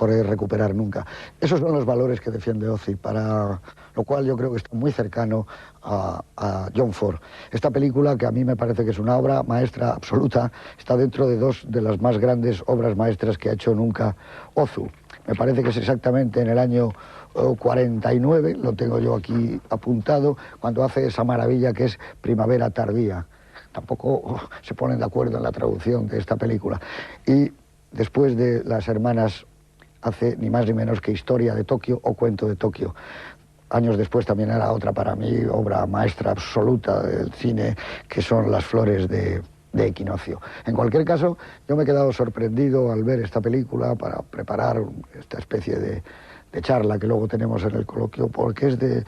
poder recuperar nunca. Esos son los valores que defiende Ozu, para lo cual yo creo que está muy cercano a John Ford. Esta película, que a mí me parece que es una obra maestra absoluta, está dentro de dos de las más grandes obras maestras que ha hecho nunca Ozu. Me parece que es exactamente en el año 49, lo tengo yo aquí apuntado, cuando hace esa maravilla que es Primavera tardía. Tampoco se ponen de acuerdo en la traducción de esta película. Y después de Las hermanas hace ni más ni menos que Historia de Tokio o Cuento de Tokio. Años después también era otra para mí, obra maestra absoluta del cine, que son Las flores de Equinoccio. En cualquier caso, yo me he quedado sorprendido al ver esta película para preparar esta especie de charla que luego tenemos en el coloquio, porque es de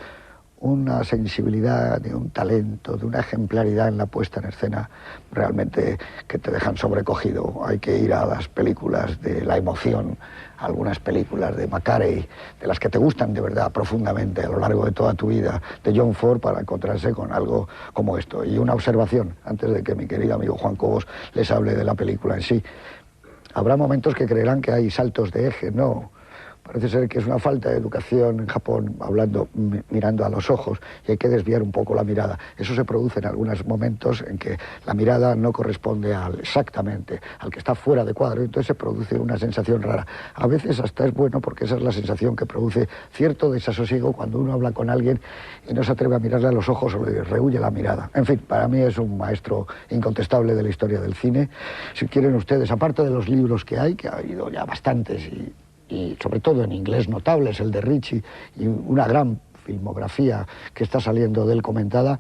una sensibilidad, de un talento, de una ejemplaridad en la puesta en escena realmente que te dejan sobrecogido. Hay que ir a las películas de la emoción, algunas películas de Macarey, de las que te gustan de verdad profundamente a lo largo de toda tu vida, de John Ford, para encontrarse con algo como esto. Y una observación, antes de que mi querido amigo Juan Cobos les hable de la película en sí. Habrá momentos que creerán que hay saltos de eje, no. Parece ser que es una falta de educación en Japón, mirando a los ojos, y hay que desviar un poco la mirada. Eso se produce en algunos momentos en que la mirada no corresponde exactamente al que está fuera de cuadro, entonces se produce una sensación rara. A veces hasta es bueno, porque esa es la sensación que produce cierto desasosiego cuando uno habla con alguien y no se atreve a mirarle a los ojos o le rehúye la mirada. En fin, para mí es un maestro incontestable de la historia del cine. Si quieren ustedes, aparte de los libros que hay, que ha habido ya bastantes y sobre todo en inglés notables, el de Ritchie, y una gran filmografía que está saliendo de él comentada,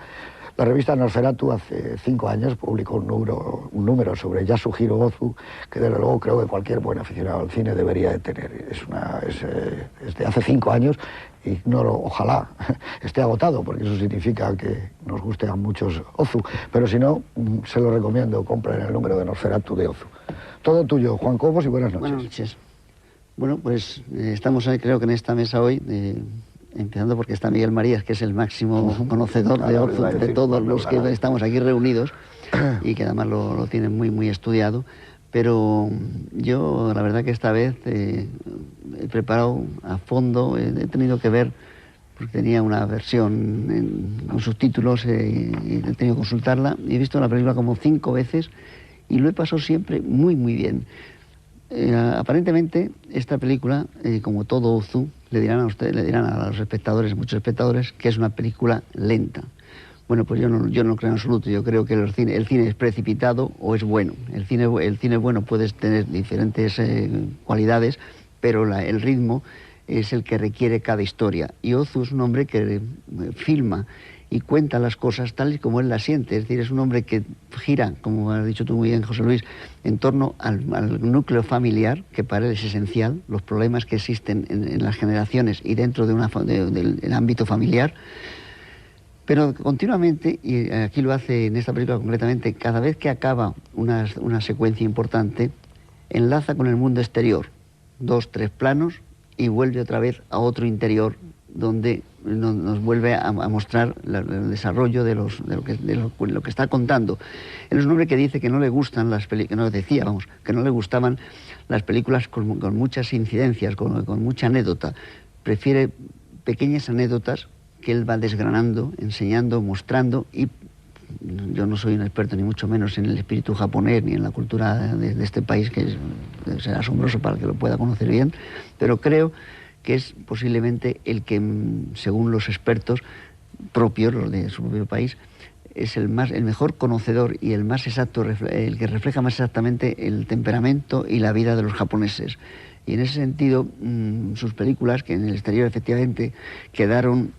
la revista Nosferatu hace 5 años publicó un número sobre Yasuhiro Ozu, que desde luego creo que cualquier buen aficionado al cine debería de tener. Es de hace 5 años, ignoro, ojalá esté agotado, porque eso significa que nos guste a muchos Ozu, pero si no, se lo recomiendo, compren el número de Nosferatu de Ozu. Todo tuyo, Juan Cobos, y buenas noches. Buenas noches. Bueno, pues estamos hoy, creo que en esta mesa hoy, empezando porque está Miguel Marías, que es el máximo conocedor de Ozu, de todos los que estamos aquí reunidos, y que además lo tiene muy, muy estudiado. Pero yo, la verdad que esta vez he preparado a fondo, he tenido que ver, porque tenía una versión con subtítulos, y he tenido que consultarla, y he visto la película como 5 veces, y lo he pasado siempre muy, muy bien. Aparentemente esta película, como todo Ozu, le dirán a los espectadores, muchos espectadores, que es una película lenta. Bueno, pues yo no creo en absoluto. Yo creo que el cine es precipitado o es bueno. El cine bueno puede tener diferentes cualidades, pero el ritmo es el que requiere cada historia. Y Ozu es un hombre que filma y cuenta las cosas tal y como él las siente. Es decir, es un hombre que gira, como has dicho tú muy bien, José Luis, en torno al núcleo familiar, que para él es esencial, los problemas que existen en las generaciones y dentro del ámbito familiar. Pero continuamente, y aquí lo hace en esta película concretamente, cada vez que acaba una secuencia importante, enlaza con el mundo exterior, 2, 3 planos, y vuelve otra vez a otro interior, donde nos vuelve a mostrar el desarrollo de lo que está contando. Él es un hombre que dice que no le gustan que no le gustaban las películas con muchas incidencias, con mucha anécdota. Prefiere pequeñas anécdotas que él va desgranando, enseñando, mostrando, y yo no soy un experto ni mucho menos en el espíritu japonés ni en la cultura de este país, que debe ser asombroso para que lo pueda conocer bien, pero creo que es posiblemente el que, según los expertos propios, los de su propio país, es el mejor conocedor y el más exacto, el que refleja más exactamente el temperamento y la vida de los japoneses. Y en ese sentido, sus películas, que en el exterior efectivamente quedaron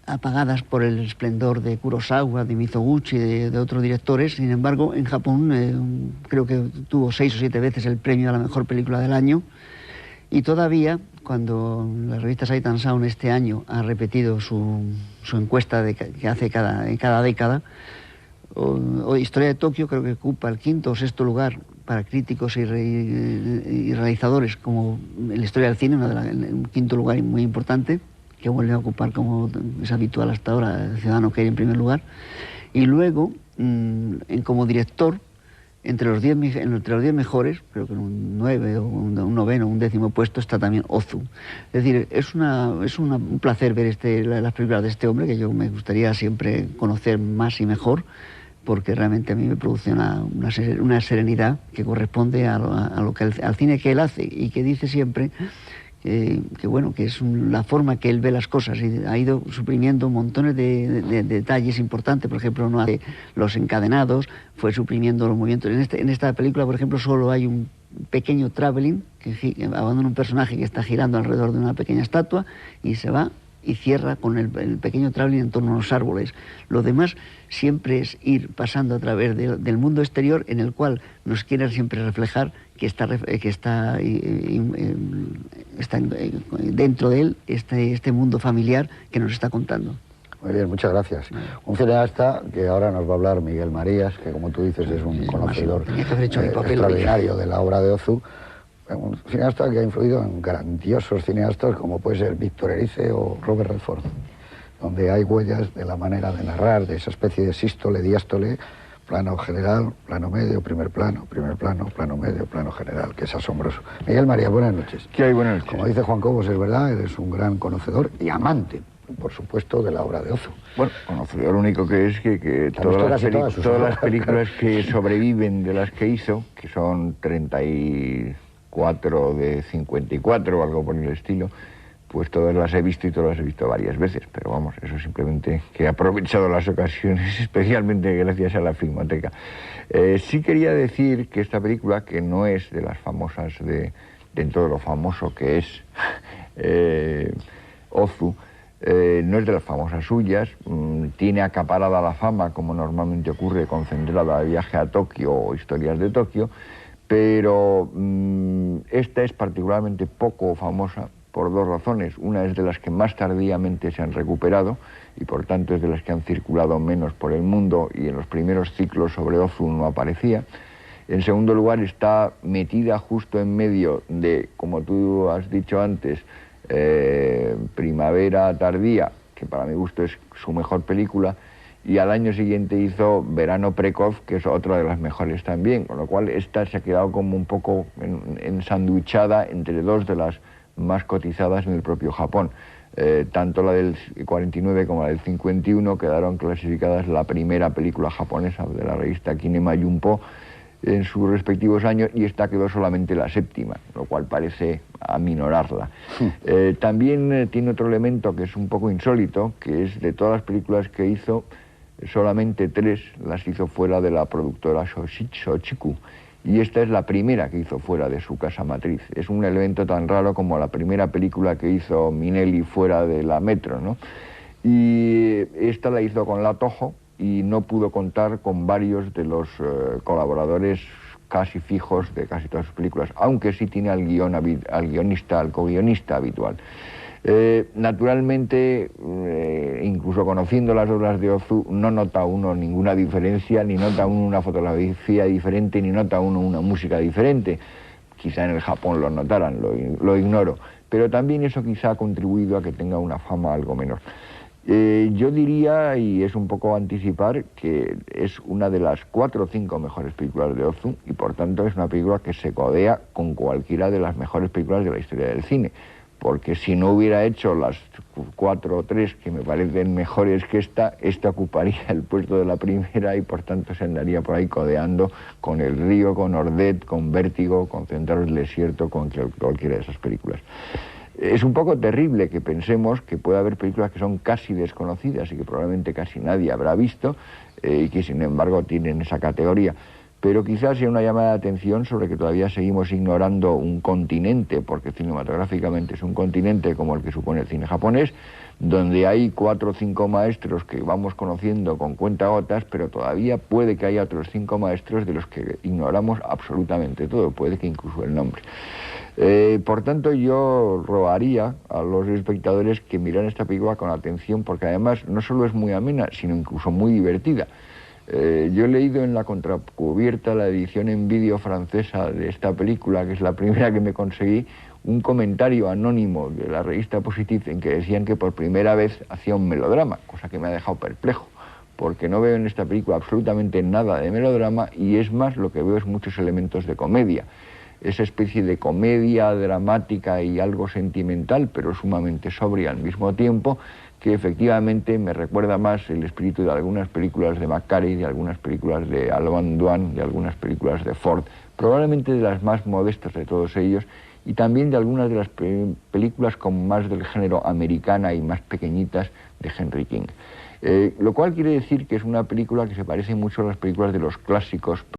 apagadas por el esplendor de Kurosawa, de Mizoguchi, de otros directores, sin embargo, en Japón creo que tuvo 6 o 7 veces el premio a la mejor película del año, y todavía, cuando la revista Sight and Sound este año ha repetido su encuesta que hace en cada década, Historia de Tokio creo que ocupa el 5º o 6º lugar para críticos y realizadores, como en la historia del cine, un 5º lugar muy importante, que vuelve a ocupar, como es habitual hasta ahora, el Ciudadano Kane en primer lugar. Y luego, como director, entre los 10 mejores, creo que en un 9 o un noveno, un 10º puesto está también Ozu. Es decir, es un placer ver las películas de este hombre, que yo me gustaría siempre conocer más y mejor, porque realmente a mí me produce una serenidad que corresponde al cine que él hace y que dice siempre que es la forma que él ve las cosas, y ha ido suprimiendo montones de detalles importantes. Por ejemplo, no hace los encadenados, fue suprimiendo los movimientos. En esta película, por ejemplo, solo hay un pequeño traveling que abandona un personaje que está girando alrededor de una pequeña estatua y se va y cierra con el pequeño traveling en torno a los árboles. Lo demás siempre es ir pasando a través del mundo exterior, en el cual nos quiere siempre reflejar que está dentro de él este mundo familiar que nos está contando. Muy bien, muchas gracias. Un cineasta que ahora nos va a hablar Miguel Marías, que como tú dices es un conocedor extraordinario de la obra de Ozu. Un cineasta que ha influido en grandiosos cineastas como puede ser Víctor Erice o Robert Redford, donde hay huellas de la manera de narrar, de esa especie de sístole, diástole, plano general, plano medio, primer plano, plano medio, plano general, que es asombroso. Miguel Marías, buenas noches. ¿Qué hay? Buenas noches. Como dice Juan Cobos, es verdad, eres un gran conocedor y amante, por supuesto, de la obra de Ozu. Bueno, conocedor único que es que todas las películas que sobreviven de las que hizo, que son 34 de 54 o algo por el estilo, pues todas las he visto y todas las he visto varias veces, pero vamos, eso simplemente que he aprovechado las ocasiones, especialmente gracias a la Filmoteca. Sí quería decir que esta película, que no es de las famosas, dentro de lo famoso que es Ozu, no es de las famosas suyas, tiene acaparada la fama, como normalmente ocurre, concentrada de Viaje a Tokio o Historias de Tokio, pero esta es particularmente poco famosa por dos razones. Una es de las que más tardíamente se han recuperado y por tanto es de las que han circulado menos por el mundo y en los primeros ciclos sobre Ozu no aparecía. En segundo lugar, está metida justo en medio de, como tú has dicho antes, Primavera Tardía, que para mi gusto es su mejor película, y al año siguiente hizo Verano Precoz, que es otra de las mejores también, con lo cual esta se ha quedado como un poco ensanduichada entre dos de las más cotizadas en el propio Japón. Tanto la del 49 como la del 51 quedaron clasificadas la primera película japonesa de la revista Kinema Junpo en sus respectivos años, y esta quedó solamente la séptima, lo cual parece aminorarla. También tiene otro elemento que es un poco insólito, que es de todas las películas que hizo, solamente 3 las hizo fuera de la productora Shochiku, y esta es la primera que hizo fuera de su casa matriz. Es un elemento tan raro como la primera película que hizo Minelli fuera de la Metro, ¿no? Y esta la hizo con la Toho y no pudo contar con varios de los colaboradores casi fijos de casi todas sus películas, aunque sí tiene al co-guionista habitual. Naturalmente, incluso conociendo las obras de Ozu, no nota uno ninguna diferencia, ni nota uno una fotografía diferente, ni nota uno una música diferente. Quizá en el Japón lo notaran, lo ignoro, pero también eso quizá ha contribuido a que tenga una fama algo menor. Yo diría, y es un poco anticipar, que es una de las 4 o 5 mejores películas de Ozu, y por tanto es una película que se codea con cualquiera de las mejores películas de la historia del cine, porque si no hubiera hecho las 4 o 3 que me parecen mejores que esta ocuparía el puesto de la primera y por tanto se andaría por ahí codeando con El Río, con Ordet, con Vértigo, con Centauros del Desierto, con cualquiera de esas películas. Es un poco terrible que pensemos que puede haber películas que son casi desconocidas y que probablemente casi nadie habrá visto y que sin embargo tienen esa categoría. Pero quizás sea una llamada de atención sobre que todavía seguimos ignorando un continente, porque cinematográficamente es un continente como el que supone el cine japonés, donde hay 4 o 5 maestros que vamos conociendo con cuentagotas, pero todavía puede que haya otros 5 maestros de los que ignoramos absolutamente todo, puede que incluso el nombre. Por tanto, yo rogaría a los espectadores que miran esta película con atención, porque además no solo es muy amena, sino incluso muy divertida. Yo he leído en la contracubierta, la edición en vídeo francesa de esta película, que es la primera que me conseguí, un comentario anónimo de la revista Positive en que decían que por primera vez hacía un melodrama, cosa que me ha dejado perplejo, porque no veo en esta película absolutamente nada de melodrama, y es más, lo que veo es muchos elementos de comedia. Esa especie de comedia dramática y algo sentimental, pero sumamente sobria al mismo tiempo, que efectivamente me recuerda más el espíritu de algunas películas de McCarthy, de algunas películas de Alban Duan, de algunas películas de Ford, probablemente de las más modestas de todos ellos, y también de algunas de las películas como más del género americana y más pequeñitas de Henry King. Lo cual quiere decir que es una película que se parece mucho a las películas de los clásicos